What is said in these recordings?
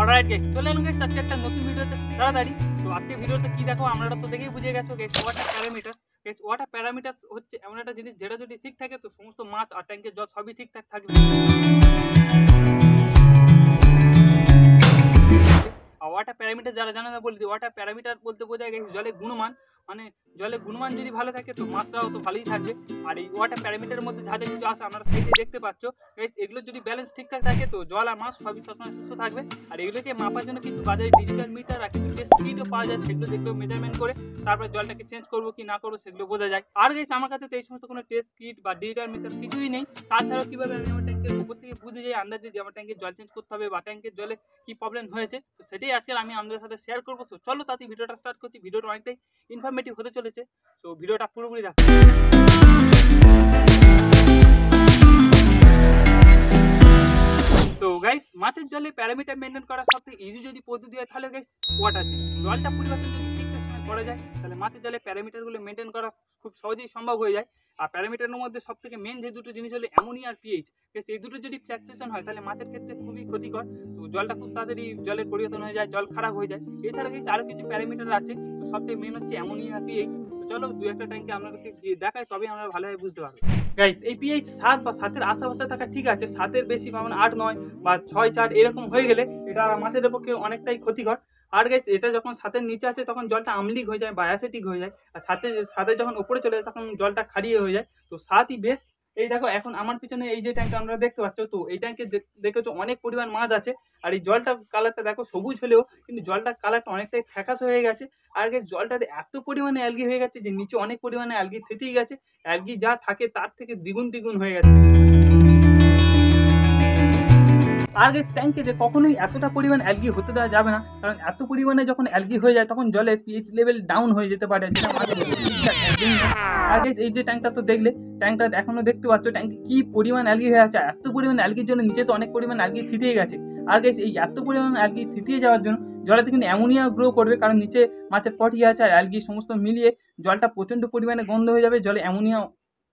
Alright guys, চলে এলাম guys আজকে একটা নতুন ভিডিওতে তাড়াতাড়ি। তো আজকে ভিডিওতে কি দেখো আমরা তো দেখেই বুঝে গেছো guys, water parameter. Guys water parameter হচ্ছে এমন একটা জিনিস যেটা যদি ঠিক থাকে তো সমস্ত মাছ আর ট্যাঙ্কের জল সবই ঠিকঠাক থাকবে। আর ওয়াটার প্যারামিটার যারা জানে না বলি, ওয়াটার প্যারামিটার বলতে বোঝায় গেছে জলের গুণমান, মানে জলের গুণমান যদি ভালো থাকে তো মাছটাও তো ভালোই থাকবে। আর এই ওয়াটার প্যারামিটারের মধ্যে যা যা কিছু আছে আমরা সাইডে দেখতে পাচ্ছ গাইস, এগুলো যদি ব্যালেন্স ঠিকঠাক থাকে তো জল আর মাছ সবই সবসময় সুস্থ থাকবে। আর এগুলোকে মাপার জন্য কিন্তু বাজারে ডিজিটাল মিটার আর কিছু টেস্ট কিটও পাওয়া যায়, সেগুলো দেখলেও মেজারমেন্ট করে তারপর জলটাকে চেঞ্জ করবো কি না করবো সেগুলো বোঝা যায়। আর গাইস আমার কাছে তো এই সমস্ত কোনো টেস্ট কিট বা ডিজিটাল মিটার কিছুই নেই। তাছাড়াও কিভাবে আমি আমার ট্যাঙ্কের উপর থেকে বুঝে যাই আন্দাজে যে আমার ট্যাঙ্কের জল চেঞ্জ করতে হবে বা ট্যাঙ্কের জলে কি প্রবলেম হয়েছে, তো সেটাই আজকে আমি আমাদের সাথে শেয়ার করবো। তো চলো তাতে ভিডিওটা স্টার্ট করছি। ভিডিওটা অনেকটাই ইনফরমেটিভ হতে চলেছে, তো ভিডিওটা পুরোপুরি দেখো। তো গাইস মাছের জলে প্যারামিটার মেনটেন করা সবথেকে ইজি যদি পদ্ধতি হয় তাহলে গাইস ওয়াটার চেঞ্জ। জলটা পরিবর্তন যদি ঠিকঠাক সময় করা যায় তাহলে মাছের জলে প্যারামিটারগুলো মেনটেন করা খুব সহজেই সম্ভব হয়ে যায়। আর প্যারামিটারের মধ্যে সব থেকে মেন যে দুটো জিনিস হলো অ্যামোনিয়া আর পিএইচ। এই দুটো যদি ফ্ল্যাকচুয়েশন হয় তাহলে মাছের ক্ষেত্রে খুবই ক্ষতিকর। তো জলটা খুব তাড়াতাড়ি জলের পরিবর্তন হয়ে যায়, জল খারাপ হয়ে যায়। এছাড়া গাইস আরও কিছু প্যারামিটার আছে, তো সবথেকে মেন হচ্ছে অ্যামোনিয়া আর পিএইচ। তো চলো দু একটা ট্যাঙ্কে আপনাদেরকে দেখাই, তবে আমরা ভালোভাবে বুঝতে পারবো। গাইস এই পিএইচ 7 বা 7-এর আশেপাশে থাকা ঠিক আছে, 7-এর বেশি বা 8-9 বা 6-4 এরকম হয়ে গেলে এটা মাছেদের পক্ষে অনেকটাই ক্ষতিকর। আর গাইস এটা যখন 7-এর নিচে আছে তখন জলটা আম্লিক হয়ে যায় বা অ্যাসিডিক হয়ে যায়। আর 7-এর যখন উপরে চলে যায় তখন জলটা ক্ষারীয় হয়ে যায়। তো 7ই বেশ। এই দেখো এখন আমার পিছনে এই যে ট্যাঙ্কটা আমরা দেখতে পাচ্ছ, তো এই ট্যাঙ্কে দেখেছো অনেক পরিমাণ মাছ আছে। আর এই জলটা কালারটা দেখো সবুজ হলেও কিন্তু জলটার কালারটা অনেকটাই ফ্যাকাশে হয়ে গেছে। আর গাইস জলটাতে এত পরিমাণে অ্যালগি হয়ে গেছে যে নিচে অনেক পরিমাণে অ্যালগি থেকেই গেছে। অ্যালগি যা থাকে তার থেকে দ্বিগুণ হয়ে গেছে। আর গাইস ট্যাঙ্কে যে কখনোই এতটা পরিমাণ অ্যালগি হতে দেওয়া যাবে না, কারণ এত পরিমাণে যখন অ্যালগি হয়ে যায় তখন জলের পিএইচ লেভেল ডাউন হয়ে যেতে পারে, যেটা মাঝে আর গাইস এই যে ট্যাঙ্কটা তো দেখলে, ট্যাঙ্কটা এখনো দেখতে পাচ্ছ ট্যাঙ্কে কি পরিমাণ অ্যালগি হয়ে আছে। এত পরিমাণ অ্যালগির জন্য নিচে তো অনেক পরিমাণ অ্যালগি থিতিয়ে গেছে। আর গাইস এই এত পরিমাণ অ্যালগি থিতিয়ে যাওয়ার জন্য জলেতে কিন্তু অ্যামোনিয়া গ্রো করবে, কারণ নিচে মাছের পটি আছে আর অ্যালগি সমস্ত মিলিয়ে জলটা প্রচণ্ড পরিমাণে গন্ধ হয়ে যাবে, জলে অ্যামোনিয়া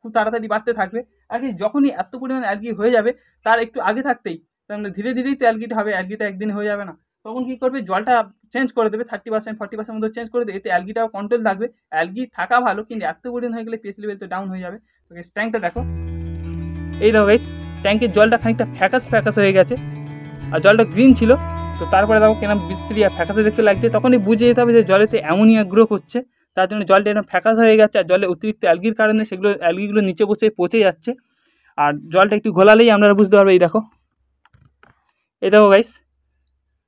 খুব তাড়াতাড়ি বাড়তে থাকবে। আর যখনই এত পরিমাণ অ্যালগি হয়ে যাবে তার একটু আগে থাকতেই, তার মানে ধীরে ধীরেই তো অ্যালগিটা হবে, অ্যালগিটা একদিনে হয়ে যাবে না। তখন কি করবে, জলটা চেঞ্জ করে দেবে 30%-40% মতো চেঞ্জ করে দেবে, এতে অ্যালগিটাও কন্ট্রোল থাকবে। অ্যালগি থাকা ভালো, কিন্তু এত পরিমাণ হয়ে গেলে পিএইচ লেভেল তো ডাউন হয়ে যাবে। তো ট্যাঙ্কটা দেখো, এই দেখো গাইস ট্যাঙ্কের জলটা খানিকটা ফ্যাকাস হয়ে গেছে আর জলটা গ্রিন ছিল। তো তারপরে দেখো কেন বিস্ত্রি আর ফ্যাকাসে দেখতে লাগছে, তখনই বুঝে যেতে হবে যে জলেতে অ্যামোনিয়া গ্রো করছে, তার জন্য জলটা এরকম ফ্যাকাস হয়ে গেছে। আর জলে অতিরিক্ত অ্যালগির কারণে সেগুলো অ্যালগিগুলো নিচে বসে পচে যাচ্ছে। আর জলটা একটু ঘোলালেই আপনারা বুঝতে পারবে। এই দেখো গাইস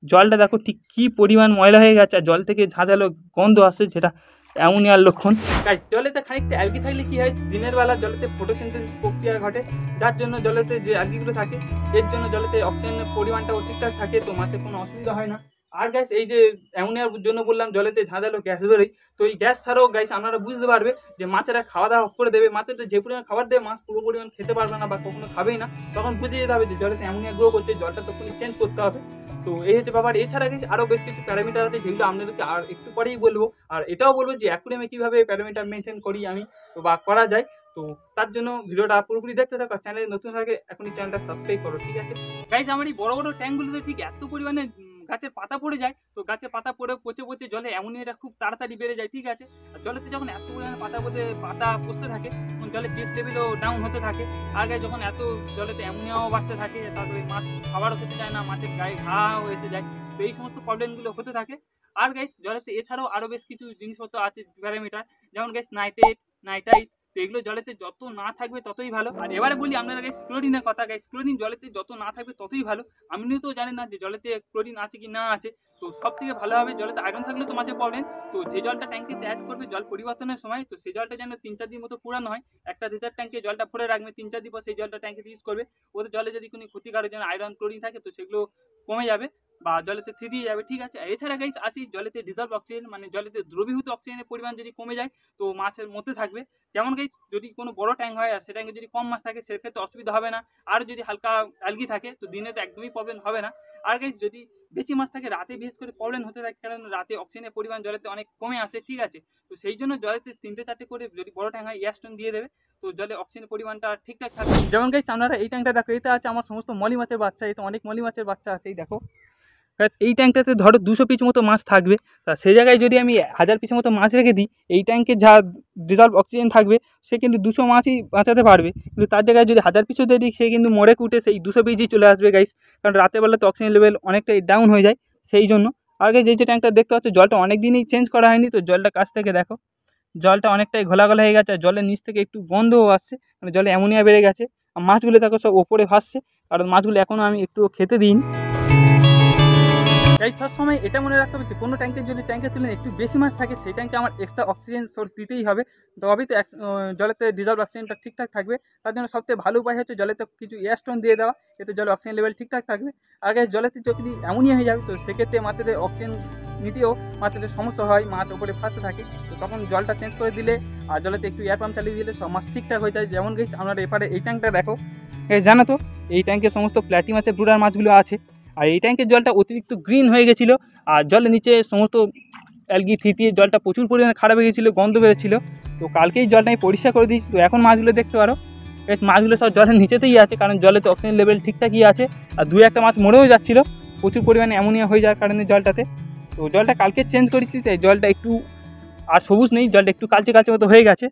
জলটা দেখো ঠিক কী পরিমাণ ময়লা হয়ে গেছে, আর জল থেকে ঝাঁঝালো গন্ধ আসছে, যেটা অ্যামোনিয়ার লক্ষণ। গাইস জলেতে খানিকটা অ্যালগি থাকলে কি হয়, দিনের বেলা জলেতে ফটোসিনথেসিস প্রক্রিয়া ঘটে, যার জন্য জলেতে যে অ্যালগিগুলো থাকে এর জন্য জলেতে অক্সিজেনের পরিমাণটাও ঠিকঠাক থাকে, তো মাছের কোনো অসুবিধা হয় না। আর গ্যাস এই যে অ্যামোনিয়ার জন্য বললাম জলেতে ঝাঁঝালো গ্যাস বেরোয়, তো এই গ্যাস ছাড়াও গাইস আপনারা বুঝতে পারবে যে মাছেরা খাওয়া দাওয়া করে দেবে, মাছের যে পরিমাণ খাবার দেবে মাছ পুরো পরিমাণ খেতে পারবে না বা কখনো খাবেই না, তখন বুঝে যেতে হবে যে জলেতে অ্যামোনিয়া গ্রো করছে, জলটা তখনই চেঞ্জ করতে হবে। তো এই হচ্ছে ব্যাপার। এছাড়া গেছে আরও বেশ কিছু প্যারামিটার আছে যেগুলো আপনাদেরকে আর একটু পরেই বলবো। আর এটাও বলবো যে অ্যাকুয়ারিয়ামে কীভাবে প্যারামিটার মেনটেন করি আমি বা করা যায়, তো তার জন্য ভিডিওটা পুরোপুরি দেখতে থাকো। চ্যানেলে নতুন থাকে এখনই চ্যানেলটা সাবস্ক্রাইব করো, ঠিক আছে গাইস। আমার এই বড় বড় ট্যাঙ্কগুলোতে ঠিক এত পরিমাণে গাছের পাতা পড়ে যায়, তো গাছের পাতা পড়ে পচে জলে অ্যামোনিয়াটা খুব তাড়াতাড়ি বেড়ে যায়, ঠিক আছে। আর জলেতে যখন এত পরিমাণে পাতা পচতে থাকে তখন জলে পিএইচ লেভেলও ডাউন হতে থাকে। আর গায়ে যখন এত জলেতে অ্যামোনিয়াও বাড়তে থাকে, তারপরে মাছ খাবারও খেতে যায় না, মাছের গায়ে ঘাও এসে যায়, তো এই সমস্ত প্রবলেমগুলো হতে থাকে। আর গাইস জলেতে এছাড়াও আরও বেশ কিছু জিনিসপত্র আছে প্যারামিটার, যেমন গাইস নাইটাইট, তো এগুলো জলেতে যত না থাকবে ততই ভালো। আর এবারে বলি আপনারা গাইস ক্লোরিনের কথা। গাইস ক্লোরিন জলেতে যত না থাকবে ততই ভালো। আপনিও তো জানেন না যে জলেতে ক্লোরিন আছে কি না আছে, তো সব থেকে ভালো হবে জলেতে আয়রন থাকলে তো মাছের প্রবলেম, তো যে জলটা ট্যাঙ্কিতে অ্যাড করবে জল পরিবর্তনের সময়, তো সেই জলটা যেন 3-4 দিন মতো পুরানো হয়। একটা রিজার্ভ ট্যাঙ্কে জলটা ভরে রাখবে, 3-4 দিন পর সেই জলটা ট্যাঙ্কে ইউজ করবে। ওদের জলে যদি কোনো ক্ষতিকারক যেন আয়রন ক্লোরিন থাকে তো সেগুলো কমে যাবে বা জলেতে থিতিয়ে যাবে, ঠিক আছে। এছাড়া গাইস আসি জলেতে ডিজলভ অক্সিজেন, মানে জলেতে দ্রবীভূত অক্সিজেনের পরিমাণ যদি কমে যায় তো মাছের মধ্যে থাকবে। যেমন গাইস যদি কোনো বড় ট্যাঙ্ক হয় আর সে ট্যাঙ্কে যদি কম মাছ থাকে সেক্ষেত্রে অসুবিধা হবে না। আর যদি হালকা অ্যালগি থাকে তো দিনে তো একদমই প্রবলেম হবে না। আর গাইস যদি বেশি মাছ থাকে রাতে বিশেষ করে প্রবলেম হতে থাকে, কারণ রাতে অক্সিজেনের পরিমাণ জলেতে অনেক কমে আসে, ঠিক আছে। তো সেই জন্য জলেতে 3-4টে করে যদি বড় ট্যাঙ্ক হয় এয়ারস্টোন দিয়ে দেবে, তো জলে অক্সিজেনের পরিমাণটা ঠিকঠাক থাকবে। যেমন গাইস আপনারা এই ট্যাঙ্কটা দেখো, এটা আছে আমার সমস্ত মলি মাছের বাচ্চা, এতে অনেক মলি মাছের বাচ্চা আছে, এই দেখো। এই ট্যাঙ্কটাতে ধরো 200 পিস মতো মাছ থাকবে, তা সেই জায়গায় যদি আমি 1000 পিসের মতো মাছ রেখে দিই, এই ট্যাঙ্কে যা ডিজলভ অক্সিজেন থাকবে সে কিন্তু 200 মাছই বাঁচাতে পারবে। কিন্তু তার জায়গায় যদি 1000 পিসও দিয়ে দিই, সে কিন্তু মরে কুটে সেই 200 পিসই চলে আসবে গাইস, কারণ রাতের বেলা তো অক্সিজেন লেভেল অনেকটাই ডাউন হয়ে যায়। সেই জন্য আগে যে ট্যাঙ্কটা দেখতে পাচ্ছ, জলটা অনেক দিনই চেঞ্জ করা হয়নি, তো জলটা কাছ থেকে দেখো, জলটা অনেকটাই ঘোলা ঘোলা হয়ে গেছে, আর জলের নিচ থেকে একটু গন্ধও আসছে, মানে জলে অ্যামোনিয়া বেড়ে গেছে। আর মাছগুলো দেখো সব ওপরে ভাসছে, কারণ মাছগুলো এখনও আমি একটু খেতে দিইনি। তাই সব সময় এটা মনে রাখতে হবে যে কোনো ট্যাঙ্কের যদি ট্যাঙ্কের তুলনায় একটু বেশি মাছ থাকে, সেই ট্যাঙ্কে আমার এক্সট্রা অক্সিজেন সোর্স দিতেই হবে, তবেই তো জলেতে ডিজলভ অক্সিজেনটা ঠিকঠাক থাকবে। তার জন্য সবথেকে ভালো উপায় হচ্ছে জলেতে কিছু এয়ার স্টোন দিয়ে দেওয়া, এতে জলে অক্সিজেন লেভেল ঠিকঠাক থাকবে। আগে জলেতে যদি অ্যামোনিয়া হয়ে যাবে, তো সেক্ষেত্রে মাছের অক্সিজেন নিতেও মাছের সমস্যা হয়, মাছ ওপরে ফাঁসতে থাকে, তো তখন জলটা চেঞ্জ করে দিলে আর জলেতে একটু এয়ার পাম্প চালিয়ে দিলে সব মাছ ঠিকঠাক হয়ে যায়। যেমন গেছি আপনারা এপারে এই ট্যাঙ্কটা দেখো, জানো তো এই ট্যাঙ্কে সমস্ত প্ল্যাটি মাছের ব্রুডার মাছগুলো আছে। আর এই ট্যাঙ্কের জলটা অতিরিক্ত গ্রিন হয়ে গেছিলো, আর জলের নিচে সমস্ত অ্যালগি থিতিয়ে জলটা প্রচুর পরিমাণে খারাপ হয়ে গেছিলো, গন্ধ বেরোচ্ছিলো। তো কালকেই জলটা আমি পরিষ্কার করে দিয়েছি, তো এখন মাছগুলো দেখতে পারো মাছগুলো সব জলের নিচেতেই আছে, কারণ জলে তো অক্সিজেন লেভেল ঠিকঠাকই আছে। আর 2-1টা মাছ মরেও যাচ্ছিলো প্রচুর পরিমাণে অ্যামোনিয়া হয়ে যাওয়ার কারণে জলটাতে। তো জলটা কালকে চেঞ্জ করেছি, তাই জলটা একটু আর সবুজ নেই, জলটা একটু কালচে কালচে মতো হয়ে গেছে।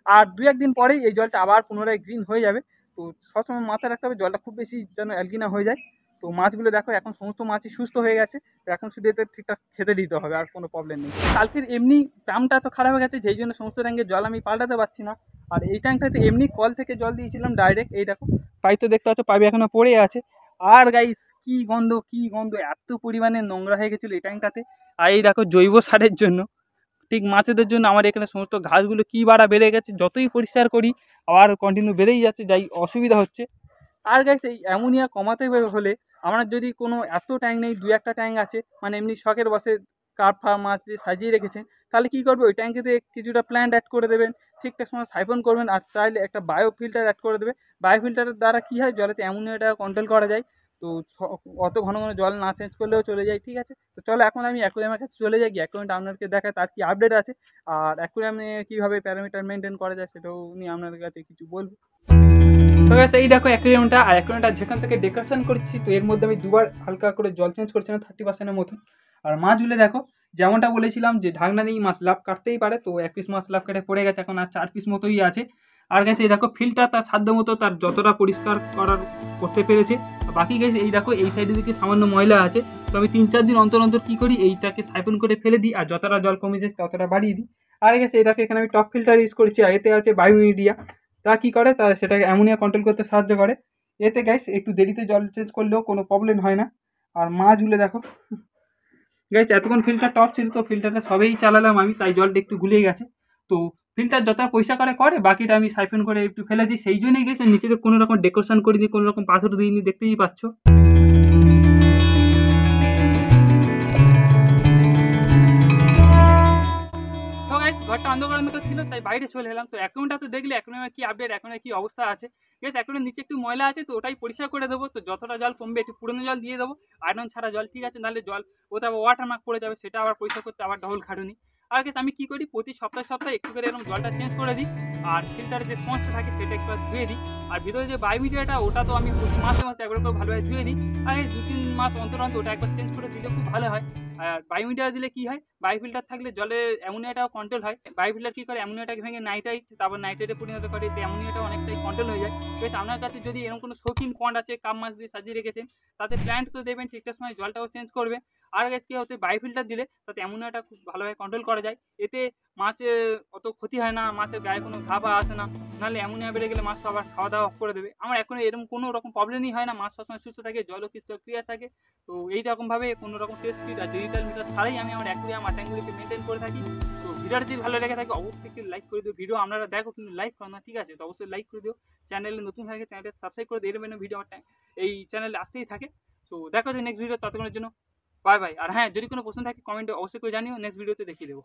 আর 2-1 দিন পরেই এই জলটা আবার পুনরায় গ্রিন হয়ে যাবে। তো সবসময় মাথায় রাখতে হবে জলটা খুব বেশি যেন অ্যালগি না হয়ে যায়। তো মাছগুলো দেখো এখন সমস্ত মাছই সুস্থ হয়ে গেছে, তো এখন শুধু এতে ঠিকঠাক খেতে দিতে হবে, আর কোনো প্রবলেম নেই। কালকের এমনি পাম্পটা তো খারাপ হয়ে গেছে, যেই জন্য সমস্ত ট্যাঙ্কের জল আমি পাল্টাতে পারছি না। আর এই ট্যাঙ্কটাতে এমনি কল থেকে জল দিয়েছিলাম ডাইরেক্ট, এই দেখো পাইপ তো দেখতে পাচ্ছ, পাইপ এখনো পড়ে আছে। আর গাইস কি গন্ধ, এত পরিমাণে নোংরা হয়ে গেছিলো এই ট্যাঙ্কটাতে। আর এই দেখো জৈব সারের জন্য, ঠিক মাছেদের জন্য আমার এখানে সমস্ত ঘাসগুলো কী বাড়া বেড়ে গেছে, যতই পরিষ্কার করি আবার কন্টিনিউ বেড়েই যাচ্ছে, যাই অসুবিধা হচ্ছে। আর গাইস এই অ্যামোনিয়া কমাতে হলে আমার যদি কোনো এত ট্যাঙ্ক নেই, 2-1টা ট্যাঙ্ক আছে, মানে এমনি শখের বসে কার্প ফার্ম মাছ দিয়ে সাজিয়ে রেখেছেন, তাহলে কী করবে, ওই ট্যাঙ্কেতে কিছুটা প্ল্যান্ট অ্যাড করে দেবেন, ঠিকঠাক সময় সাইফন করবেন, আর চাইলে একটা বায়ো ফিল্টার অ্যাড করে দেবে। বায়ো ফিল্টারের দ্বারা কী হয়, জলেতে অ্যামোনিয়াটা কন্ট্রোল করা যায়। তো অত ঘন ঘন জল না চেঞ্জ করলেও চলে যায়, ঠিক আছে। তো চলো এখন আমি অ্যাকোয়ারিয়ামের কাছে চলে যাই, অ্যাকোয়ারিয়ামটা আপনাদেরকে দেখায় তার কী আপডেট আছে, আর অ্যাকোয়ারিয়ামে কীভাবে প্যারামিটার মেনটেন করা যায় সেটাও নিয়ে আপনাদের কাছে কিছু বলবো। তো গাইস এই দেখো অ্যাকোয়ারিয়ামটা, আর অ্যাকোয়ারিয়ামটা যেখান থেকে ডেকোরেশন করছি, তো এর মধ্যে আমি 2বার হালকা করে জল চেঞ্জ করছিলাম 30%-এর মতো। আর মাছগুলো দেখো যেমনটা বলেছিলাম যে ঢাকনা নেই মাছ লাভ কাটতেই পারে, তো 1 পিস মাছ লাভ কেটে পড়ে গেছে, এখন আর 4 পিস মতোই আছে। আর গাইস এই দেখো ফিল্টার তার সাধ্য মতো তার যতটা পরিষ্কার করতে পেরেছে। বাকি গাইস এই দেখো এই সাইডের দিকে সামান্য ময়লা আছে, তো আমি 3-4 দিন অন্তর অন্তর কী করি, এইটাকে সাইফন করে ফেলে দিই, আর যতটা জল কমে যায় ততটা বাড়িয়ে দিই। আর গাইস এই দেখো এখানে আমি টপ ফিল্টার ইউজ করছি, আর এতে আছে বায়োমিডিয়া। তা কী করে, তা সেটাকে অ্যামোনিয়া কন্ট্রোল করতে সাহায্য করে। এতে গাইস একটু দেরিতে জল চেঞ্জ করলেও কোনো প্রবলেম হয় না। আর মাছগুলো দেখো গাইস এতক্ষণ ফিল্টার টপ ছিল, তো ফিল্টারটা সবেই চালালাম আমি, তাই জলটা একটু গুলিয়ে গেছে। তো ফিল্টার যত পয়সা করে বাকিটা আমি সাইফন করে একটু ফেলে দিই, সেই জন্যই গেছে নিচে কোনো রকম ডেকোরেশন করিনি, কোনো রকম পাথর দিইনি, দেখতেই পাচ্ছ। ঘরটা অন্ধকার ছিল, তাই বাইরে চলে এলাম। তো অ্যাকাউন্টটা তো দেখলে অ্যাকাউন্টের কি আপডেট, অ্যাকাউন্টের কি অবস্থা আছে। ঠিক আছে, অ্যাকাউন্টের নিচে একটু ময়লা আছে, তো ওটাই পরিষ্কার করে দেবো। তো যতটা জল কমবে একটু পুরনো জল দিয়ে দেবো, আয়রন ছাড়া জল, ঠিক আছে, নাহলে জল ওটা ওয়াটার মার্ক পড়ে যাবে, সেটা আবার পরিষ্কার করতে আবার ডবল খাটুনি। আর গেছে আমি কী করি, প্রতি সপ্তাহে একটু করে এরকম জলটা চেঞ্জ করে দিই, আর ফিল্টারের যে স্পঞ্জটা থাকে সেটা একটু ধুয়ে দিই। আর ভিতরে যে বায়োমিডিয়াটা ওটা তো আমি প্রতি মাসে একবার করে ভালোভাবে ধুয়ে দিই, আর এই 2-3 মাস অন্তর ওটা একবার চেঞ্জ করে দিলে খুব ভালো হয়। আর বায়োমিডিয়া দিলে কী হয়, বায়ো ফিল্টার থাকলে জলের অ্যামোনিয়াটাও কন্ট্রোল হয়। বায়ো ফিল্টার কী করে, অ্যামোনিয়াটাকে ভেঙে নাইট্রাইট, তারপর নাইট্রেটে পরিণত করে, এতে অ্যামোনিয়াটাও অনেকটাই কন্ট্রোল হয়ে যায়। বেশ আপনার কাছে যদি এরকম কোনো শৌখিন পন্ড আছে, কাপ মাছ দিয়ে সাজিয়ে রেখেছেন, তাতে প্ল্যান্ট তো দেবেন, ঠিকঠাক সময় জলটাও চেঞ্জ করবে। আর গাছ কী হতে, বায়ো ফিল্টার দিলে তাতে অ্যামোনিয়াটা খুব ভালোভাবে কন্ট্রোল করা যায়, এতে মাছের অত ক্ষতি হয় না, মাছের গায়ে কোনো ঘা বা আসে না। নাহলে অ্যামোনিয়া বেড়ে গেলে মাছ তো আবার খাওয়া দাওয়া করে দেবে। আমার এখন এরকম কোনো রকম প্রবলেমই হয় না, মাছ সবসময় সুস্থ থাকে, জলও ক্রিস্টাল ক্লিয়ার থাকে। তো এইরকমভাবে কোনো রকম টেস্ট কিট আর ডিজিটাল মিটার ছাড়াই আমি আমার অ্যাকুয়ারিয়াম আর ট্যাঙ্কগুলিকে মেনটেন করে থাকি। তো ভিডিওটা যদি ভালো লেগে থাকে অবশ্যই একটু লাইক করে দিও। ভিডিও আপনারা দেখো কিন্তু লাইক করো না, ঠিক আছে, তো অবশ্যই লাইক করে দিও। চ্যানেলে নতুন থাকে চ্যানেলটা সাবস্ক্রাইব করে দিয়ে এরকম ভিডিও আমার এই চ্যানেলে আসতেই থাকে। তো দেখো যে নেক্সট ভিডিও, ততক্ষণের জন্য বাই বাই। আর হ্যাঁ, যদি কোনো প্রশ্ন থাকে কমেন্টে অবশ্যই করে জানিও, নেক্সট ভিডিওতে দেখিয়ে দেবো।